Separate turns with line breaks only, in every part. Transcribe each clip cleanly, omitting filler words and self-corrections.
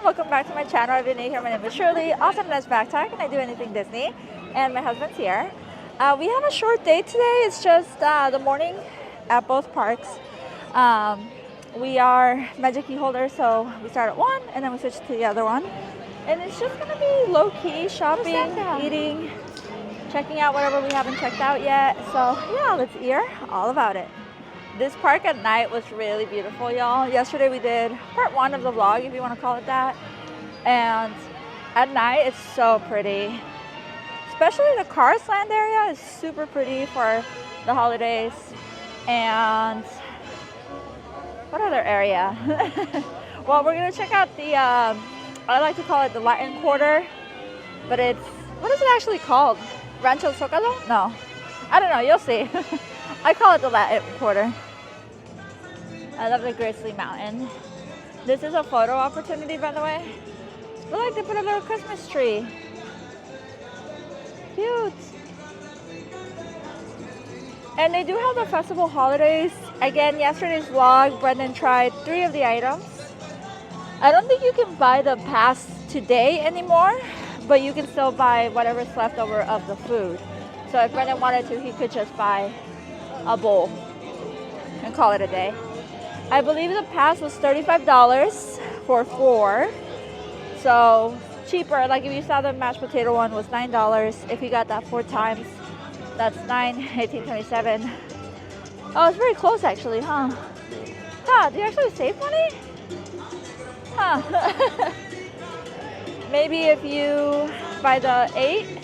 welcome back to my channel. If you're new here, my name is Shirley, also known as Backttalk, and I do anything Disney. And my husband's here. We have a short day today. It's just the morning at both parks. We are Magic Key holders, so we start at one and then we switch to the other one. And it's just gonna be low-key shopping, eating, checking out whatever we haven't checked out yet. So yeah, let's hear all about it. This park at night was really beautiful, y'all. Yesterday we did part one of the vlog, if you want to call it that. And at night it's so pretty. Especially the Cars Land area is super pretty for the holidays. And what other area? Well, we're gonna check out the I like to call it the Latin Quarter, but it's, what is it actually called? Rancho Zocalo? No, I don't know, you'll see. I call it the Latin Quarter. I love the Grizzly Mountain. This is a photo opportunity, by the way. Look, like they put a little Christmas tree. Cute. And they do have the festival holidays. Again, yesterday's vlog, Brendan tried 3 of the items. I don't think you can buy the pass today anymore, but you can still buy whatever's left over of the food. So if Brendan wanted to, he could just buy a bowl and call it a day. I believe the pass was $35 for 4. So cheaper. Like if you saw the mashed potato one was $9. If you got that 4 times, that's $18.27. Oh, it's very close actually, huh? Huh, do you actually save money? Huh. Maybe if you buy the 8.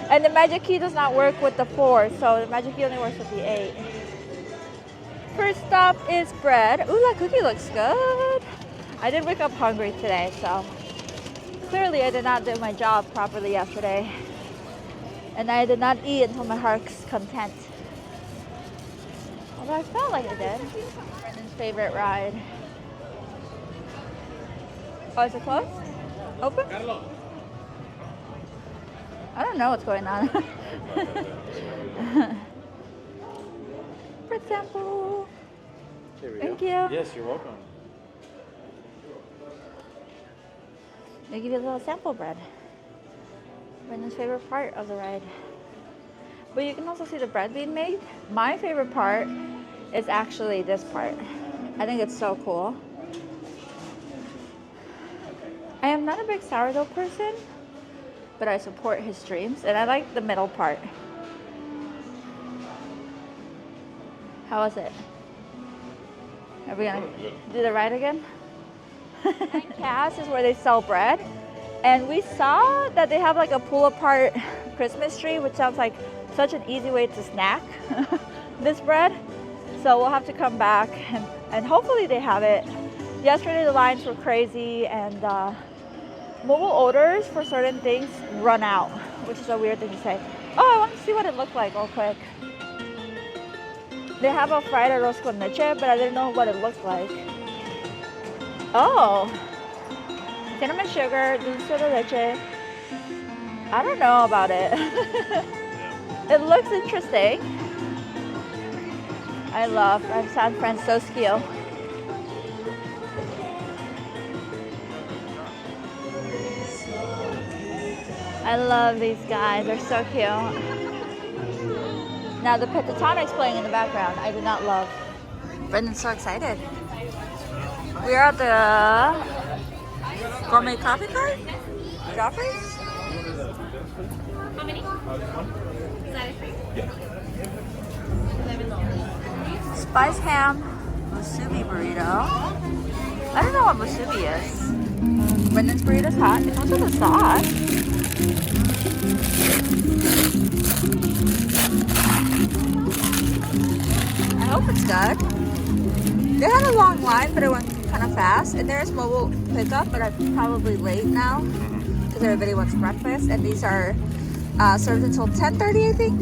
And the Magic Key does not work with the 4, so the Magic Key only works with the 8. First stop is bread. Ooh, that cookie looks good. I did wake up hungry today, so clearly I did not do my job properly yesterday. And I did not eat until my heart's content. Although I felt like I did. Brendan's favorite ride. Oh, is it closed? Open? I don't know what's going on. Bread sample. Thank you.
Yes, you're welcome.
They give you a little sample bread. Brendan's favorite part of the ride. But you can also see the bread being made. My favorite part is actually this part. I think it's so cool. I am not a big sourdough person, but I support his dreams, and I like the middle part. How was it? Are we gonna do the ride again? Cass is where they sell bread, and we saw that they have like a pull-apart Christmas tree, which sounds like such an easy way to snack this bread. So we'll have to come back, and hopefully they have it. Yesterday the lines were crazy, and mobile orders for certain things run out, which is a weird thing to say. Oh, I want to see what it looked like real quick. They have a fried arroz con leche, but I didn't know what it looked like. Oh, cinnamon sugar, dulce de leche. I don't know about it. It looks interesting. I'm San Francisco. I love these guys, they're so cute. Now the Pentatonic's playing in the background, I do not love. Brendan's so excited. We are at the Gourmet Coffee Cart? Joffrey's?
How many?
Spice ham, musubi burrito. I don't know what musubi is. Brendan's burrito's hot. It comes with a sauce. I hope it's good. They had a long line, but it went kind of fast. And there's mobile pickup, but I'm probably late now because everybody wants breakfast. And these are served until 10:30, I think,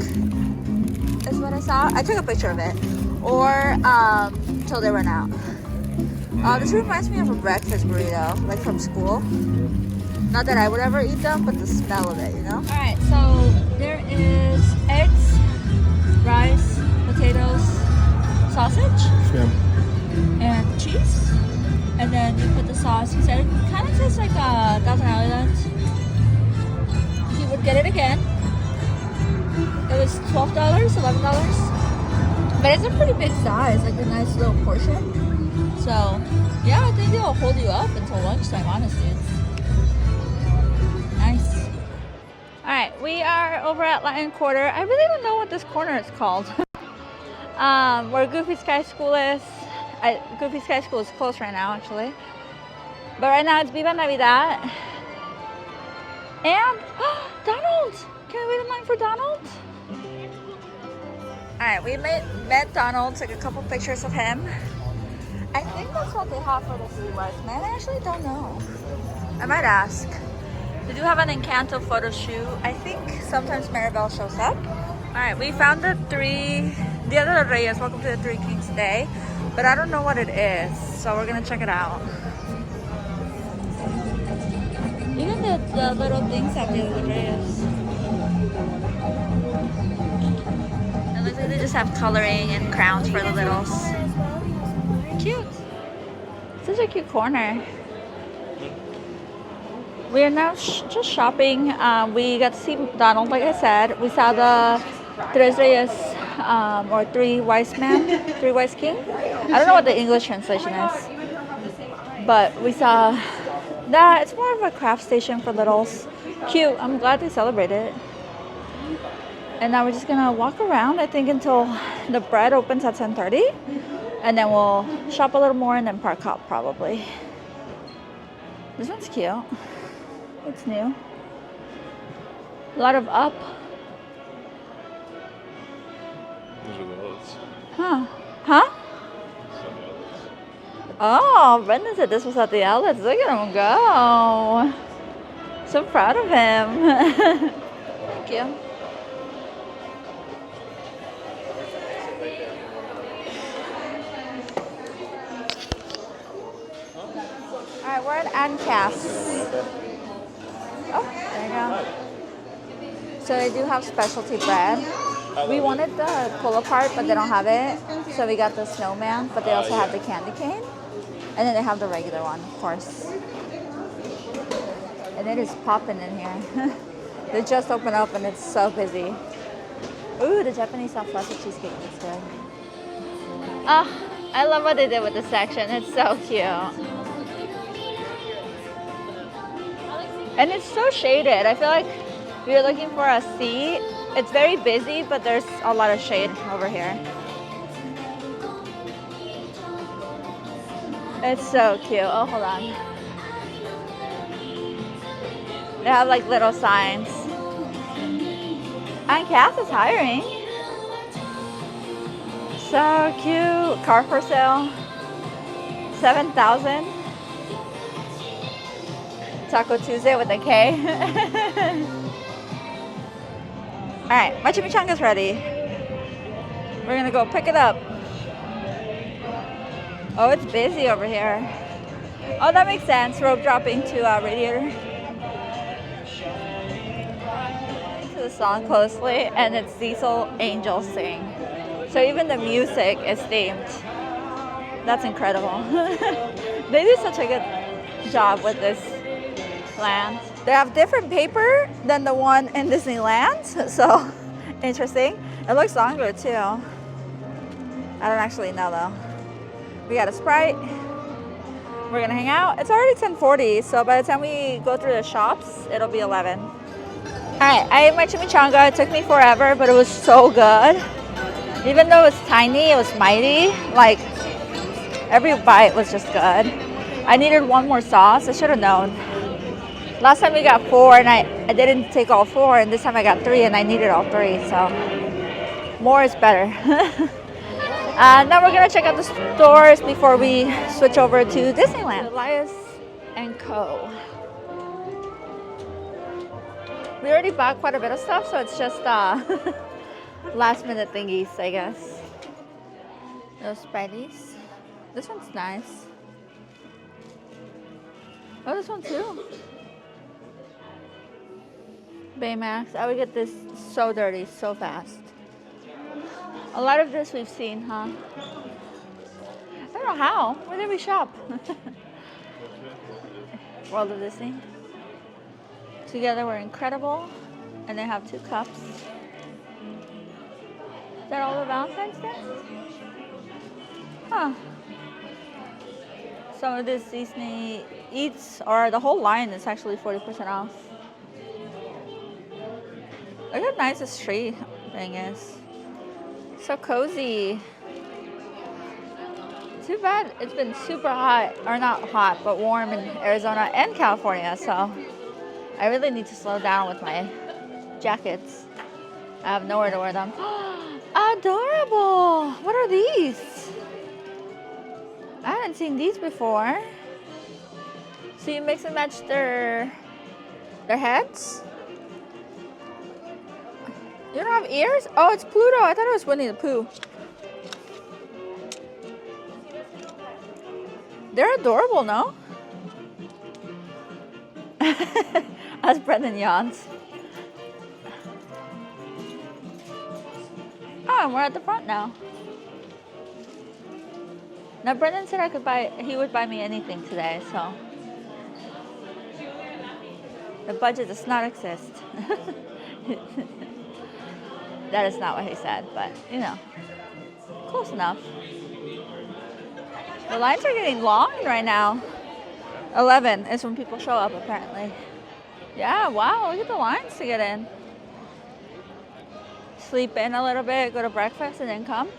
is what I saw. I took a picture of it. Or until they run out. This reminds me of a breakfast burrito, like from school. Not that I would ever eat them, but the smell of it, you know? Alright, so there is eggs, rice, potatoes, sausage,
Yeah.
and cheese. And then you put the sauce. He said it kind of tastes was like Thousand Island. He would get it again. It was $12, $11. But it's a pretty big size, like a nice little portion. So, yeah, I think they'll hold you up until lunchtime, honestly. It's nice. Alright, we are over at Latin Quarter. I really don't know what this corner is called. Where Goofy Sky School is. Goofy Sky School is closed right now, actually. But right now it's Viva Navidad. And Donald! Can we wait in line for Donald? Alright, we met Donald, took a couple pictures of him. I think that's what they have for the 3 wise men. I actually don't know. I might ask. They do have an Encanto photo shoot. I think sometimes Maribel shows up. Alright, we found the Dia de los Reyes, welcome to the Three Kings Day. But I don't know what it is, so we're gonna check it out. Even the little things have Dia de los Reyes. It looks like they just have coloring and crowns for the littles. Cute. Such a cute corner. We are now just shopping. We got to see Donald, like I said. We saw the Tres Reyes, or 3 wise men, 3 wise king. I don't know what the English translation is. But we saw that. It's more of a craft station for littles. Cute. I'm glad they celebrated it. And now we're just gonna walk around, I think, until the bread opens at 10:30. And then we'll shop a little more and then park up, probably. This one's cute. It's new. A lot of up. Huh? Huh? Oh, Brendan said this was at the outlets. Look at him go. So proud of him. Thank you. Alright, we're at Ancas. Oh, there you go. So they do have specialty bread. We wanted the pull apart, but they don't have it. So we got the snowman, but they also have the candy cane. And then they have the regular one, of course. And it is popping in here. They just opened up and it's so busy. Ooh, the Japanese soft fluffy cheesecake looks good. Ah, I love what they did with the section. It's so cute. And it's so shaded. I feel like if you're looking for a seat, it's very busy, but there's a lot of shade over here. It's so cute. Oh, hold on. They have like little signs. And Cass is hiring. So cute. Car for sale. 7,000. Taco Tuesday with a K. Alright, my chimichanga's ready. We're gonna go pick it up. Oh, it's busy over here. Oh, that makes sense. Rope dropping to Radiator. To the song closely, and it's Diesel Angels Sing. So even the music is themed. That's incredible. They do such a good job with this land. They have different paper than the one in Disneyland, so interesting. It looks longer too. I don't actually know though. We got a Sprite. We're gonna hang out. It's already 10:40, so by the time we go through the shops, it'll be 11. Alright, I ate my chimichanga. It took me forever, but it was so good. Even though it was tiny, it was mighty. Like, every bite was just good. I needed one more sauce. I should have known. Last time we got 4 and I didn't take all 4, and this time I got 3 and I needed all 3, so more is better. Now we're gonna check out the stores before we switch over to Disneyland. Elias and Co. We already bought quite a bit of stuff, so it's just last minute thingies, I guess. Those Spidey's. This one's nice. Oh, this one too. Baymax. I would get this so dirty so fast. A lot of this we've seen, huh? I don't know how. Where did we shop? World of Disney. Together we're incredible. And they have 2 cups. Is that all the Valentine's Day? Huh. Some of this Disney Eats, or the whole line is actually 40% off. Look how nice this tree thing is. So cozy. Too bad it's been super hot, or not hot, but warm in Arizona and California, so I really need to slow down with my jackets. I have nowhere to wear them. Adorable! What are these? I haven't seen these before. So you mix and match their heads? You don't have ears? Oh, it's Pluto. I thought it was Winnie the Pooh. They're adorable, no? As Brendan yawns. Oh, and we're at the front now. Now Brendan said he would buy me anything today, so the budget does not exist. That is not what he said, but you know, close enough. The lines are getting long right now. 11 is when people show up, apparently. Yeah, wow, look at the lines to get in. Sleep in a little bit, go to breakfast, and then come.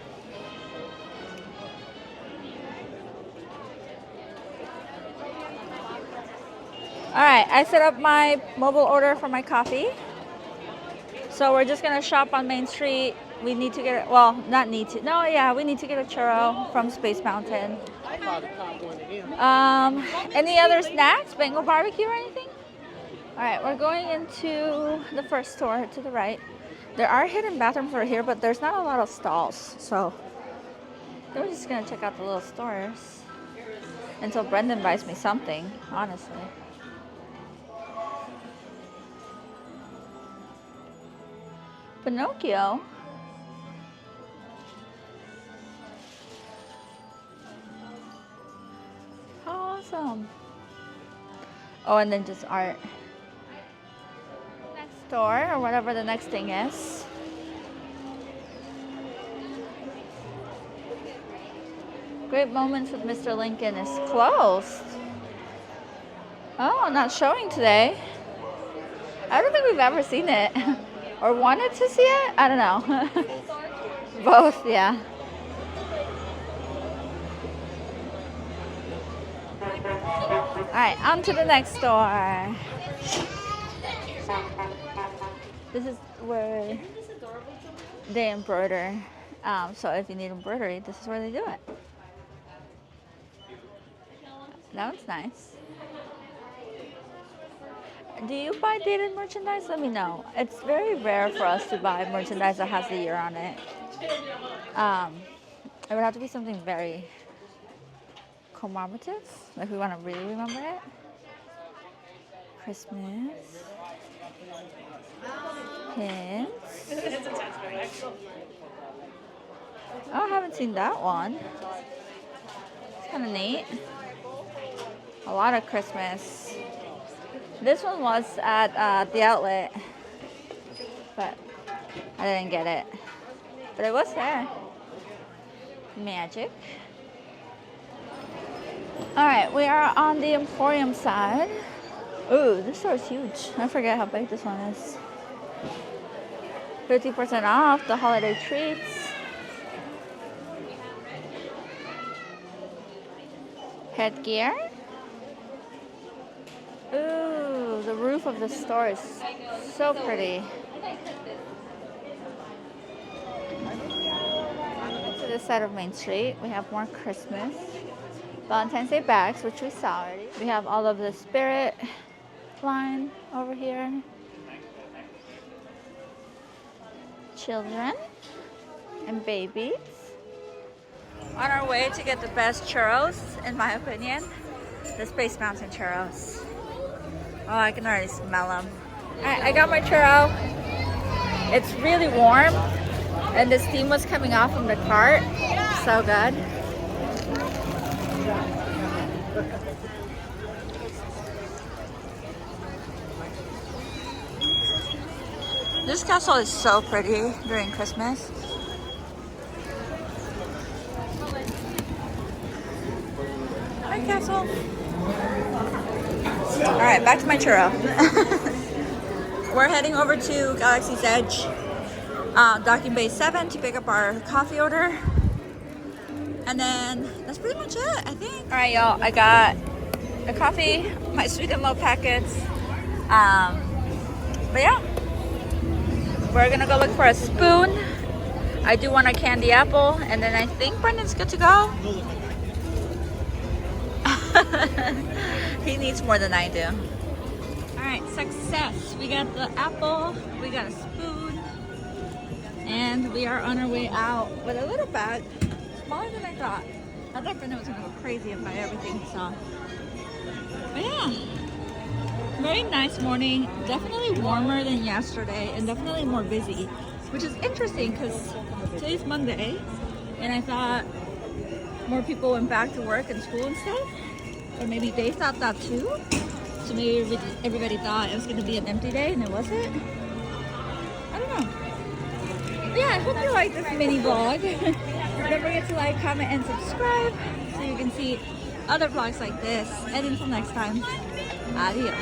All right, I set up my mobile order for my coffee. So we're just gonna shop on Main Street. We need to get, we need to get a churro from Space Mountain. Any other snacks? Bengal barbecue or anything? All right, we're going into the first store to the right. There are hidden bathrooms over here, but there's not a lot of stalls. So we're just gonna check out the little stores until Brendan buys me something, honestly. Pinocchio. Awesome. Oh, and then just art. Next store, or whatever the next thing is. Great Moments with Mr. Lincoln is closed. Oh, not showing today. I don't think we've ever seen it. Or wanted to see it? I don't know. Both, yeah. Alright, on to the next store. This is where they embroider. So if you need embroidery, this is where they do it. That one's nice. Do you buy dated merchandise? Let me know. It's very rare for us to buy merchandise that has the year on it. It would have to be something very commemorative, like we want to really remember it. Christmas. Pins. Oh, I haven't seen that one. It's kind of neat. A lot of Christmas. This one was at the outlet, but I didn't get it. But it was there. Magic. All right, we are on the Emporium side. Ooh, this store is huge. I forget how big this one is. 50% off the holiday treats. Headgear. Ooh, the roof of the store is so pretty. To this side of Main Street, we have more Christmas. Valentine's Day bags, which we saw already. We have all of the Spirit line over here. Children and babies. On our way to get the best churros, in my opinion, the Space Mountain churros. Oh, I can already smell them. I got my churro. It's really warm, and the steam was coming off from the cart. So good. This castle is so pretty during Christmas. Hi, castle. All right, back to my churro. We're heading over to Galaxy's Edge, Docking Bay 7 to pick up our coffee order. And then that's pretty much it, I think. All right, y'all, I got a coffee, my sweet and low packets. But yeah, we're gonna go look for a spoon. I do want a candy apple, and then I think Brendan's good to go. He needs more than I do. All right, success. We got the apple, we got a spoon, and we are on our way out with a little bag, smaller than I thought. I thought Brendan was gonna go crazy and buy everything he saw. But yeah, very nice morning. Definitely warmer than yesterday, and definitely more busy, which is interesting because today's Monday, and I thought more people went back to work and school and stuff. Or maybe they thought that too. So maybe everybody thought it was going to be an empty day and it wasn't. I don't know. But yeah, I hope you like this mini vlog. Don't forget to like, comment, and subscribe so you can see other vlogs like this. And until next time, adios.